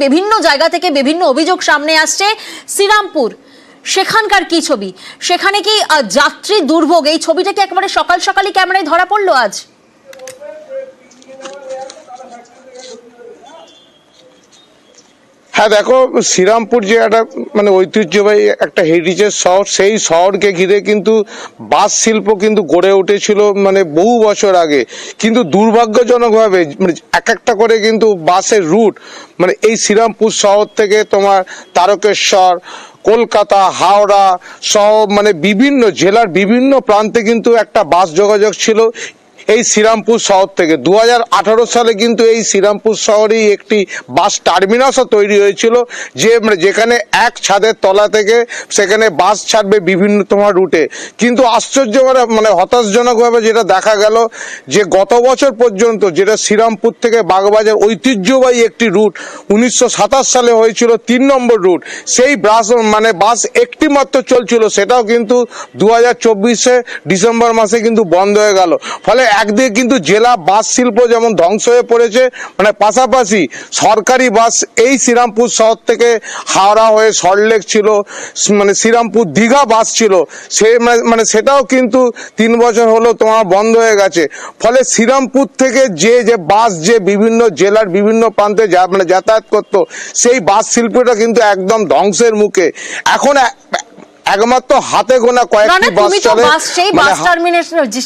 বিভিন্ন জায়গা থেকে বিভিন্ন অভিযোগ সামনে আসছে। শ্রীরামপুর সেখানকার কি ছবি, সেখানে কি যাত্রী দুর্ভোগ, এই ছবিটা কি একেবারে সকাল সকালই ক্যামেরায় ধরা পড়লো আজ? হ্যাঁ দেখো, শ্রীরামপুর যে একটা মানে ঐতিহ্যবাহী একটা হেরিটেজ শহর, সেই শহরকে ঘিরে কিন্তু বাস শিল্প কিন্তু গড়ে উঠেছিল মানে বহু বছর আগে। কিন্তু দুর্ভাগ্যজনকভাবে মানে এক একটা করে কিন্তু বাসের রুট মানে এই শ্রীরামপুর শহর থেকে তোমার তারকেশ্বর, কলকাতা, হাওড়া সহ মানে বিভিন্ন জেলার বিভিন্ন প্রান্তে কিন্তু একটা বাস যোগাযোগ ছিল এই শ্রীরামপুর শহর থেকে। 2018 সালে কিন্তু এই শ্রীরামপুর শহরেই একটি বাস টার্মিনাসও তৈরি হয়েছিল, যে মানে যেখানে এক ছাদের তলা থেকে সেখানে বাস ছাড়বে বিভিন্ন তোমার রুটে। কিন্তু আশ্চর্য মানে হতাশজনকভাবে যেটা দেখা গেল যে গত বছর পর্যন্ত যেটা শ্রীরামপুর থেকে বাগবাজার ঐতিহ্যবাহী একটি রুট 1927 সালে হয়েছিল 3 নম্বর রুট, সেই বাস একটি মাত্র চলছিল, সেটাও কিন্তু 2024 ডিসেম্বর মাসে কিন্তু বন্ধ হয়ে গেল। ফলে একদিকে কিন্তু জেলা বাস শিল্প যেমন ধ্বংস হয়ে পড়েছে, মানে পাশাপাশি সরকারি বাস এই শ্রীরামপুর শহর থেকে হাওড়া হয়ে সল্টলেক ছিল, মানে শ্রীরামপুর দীঘা বাস ছিল, সে মানে সেটাও কিন্তু 3 বছর হলো তোমার বন্ধ হয়ে গেছে। ফলে শ্রীরামপুর থেকে যে বাস যে বিভিন্ন জেলার বিভিন্ন প্রান্তে মানে যাতায়াত করতো, সেই বাস শিল্পটা কিন্তু একদম ধ্বংসের মুখে। এখন একমাত্র হাতে গোনা কয়েকটি বাস চলে।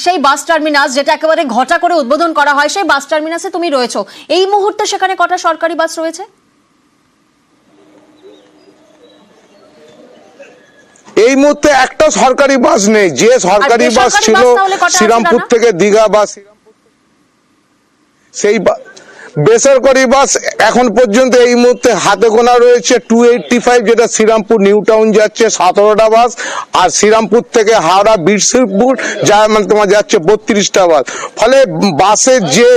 সেই বাস টার্মিনাস যেটা একেবারে ঘটা করে উদ্বোধন করা হয়, সেই বাস টার্মিনাসে তুমি রয়েছো এই মুহূর্তে, সেখানে কটা সরকারি বাস রয়েছে? এই মুহূর্তে একটা সরকারি বাস নেই। যে সরকারি বাস ছিল শ্রীরামপুর থেকে দীঘা বাস, সেই বেসরকারি বাস এখন পর্যন্ত এই মুহূর্তে হাতে গোনা রয়েছে 285, যেটা শ্রীরামপুর নিউ টাউন যাচ্ছে 17টা বাস, আর শ্রীরামপুর থেকে হাওড়া বীরশ্রীপুর যা মানে তোমার যাচ্ছে 32টা বাস। ফলে বাসের যে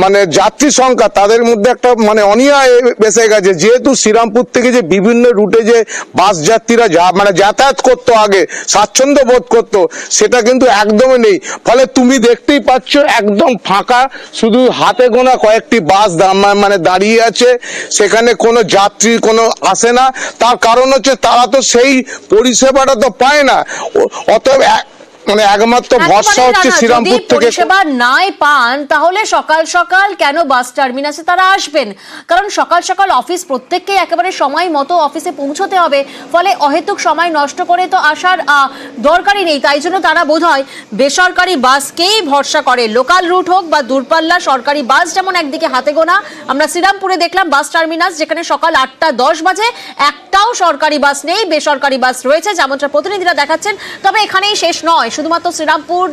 মানে যাত্রী সংখ্যা তাদের মধ্যে একটা মানে অনীহা বেসে গেছে, যেহেতু শ্রীরামপুর থেকে যে বিভিন্ন রুটে যে বাস যাত্রীরা মানে যাতায়াত করতো আগে, স্বাচ্ছন্দ্য বোধ করতো, সেটা কিন্তু একদমই নেই। ফলে তুমি দেখতেই পাচ্ছ একদম ফাঁকা, শুধু হাতে গোনা কয়েকটি বাস মানে দাঁড়িয়ে আছে, সেখানে কোনো যাত্রী কোনো আসে না। তার কারণ হচ্ছে তারা তো সেই পরিষেবাটা তো পায় না, অতএব মানে একমাত্র ভরসা হচ্ছে শ্রীরামপুর থেকে। পরিষেবা নাই পান তাহলে সকাল সকাল কেন বাস টার্মিনাসে তারা আসবেন? কারণ সকাল সকাল অফিস প্রত্যেককে একেবারে সময় মতো অফিসে পৌঁছতে হবে, ফলে অহেতুক সময় নষ্ট করে তো আসার দরকারই নেই। তাই জন্য তারা বোধহয় বেসরকারি বাসকেই ভরসা করে, লোকাল রুট হোক বা দূরপাল্লা। সরকারি বাস যেমন একদিকে হাতে গোনা, আমরা শ্রীরামপুরে দেখলাম বাস টার্মিনাস যেখানে সকাল 8টা 10 বাজে একটাও সরকারি বাস নেই, বেসরকারি বাস রয়েছে যেমনটা প্রতিনিধিরা দেখাচ্ছেন। তবে এখানেই শেষ নয়, শুধুমাত্র শ্রীরামপুর,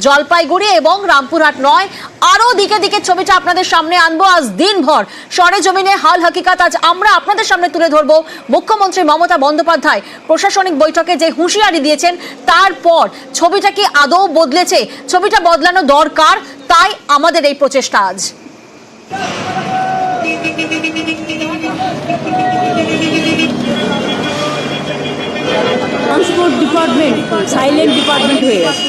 জলপাইগুড়ি এবং রামপুরহাট নয়, আরো দিকে দিকে ছবিটা আপনাদের সামনে আনবো আজ দিনভর। সরেজমিনে হাল হাকিকাত আজ আমরা আপনাদের সামনে তুলে ধরবো। মুখ্যমন্ত্রী মমতা বন্দ্যোপাধ্যায় প্রশাসনিক বৈঠকে যে হুঁশিয়ারি দিয়েছেন, তারপর ছবিটা কি আদৌ বদলেছে, ছবিটা বদলানো দরকার, তাই আমাদের এই প্রচেষ্টা আজ। ট্রান্সপোর্ট ডিপার্টমেন্ট সাইলেন্ট ডিপার্টমেন্ট হয়ে গেছে।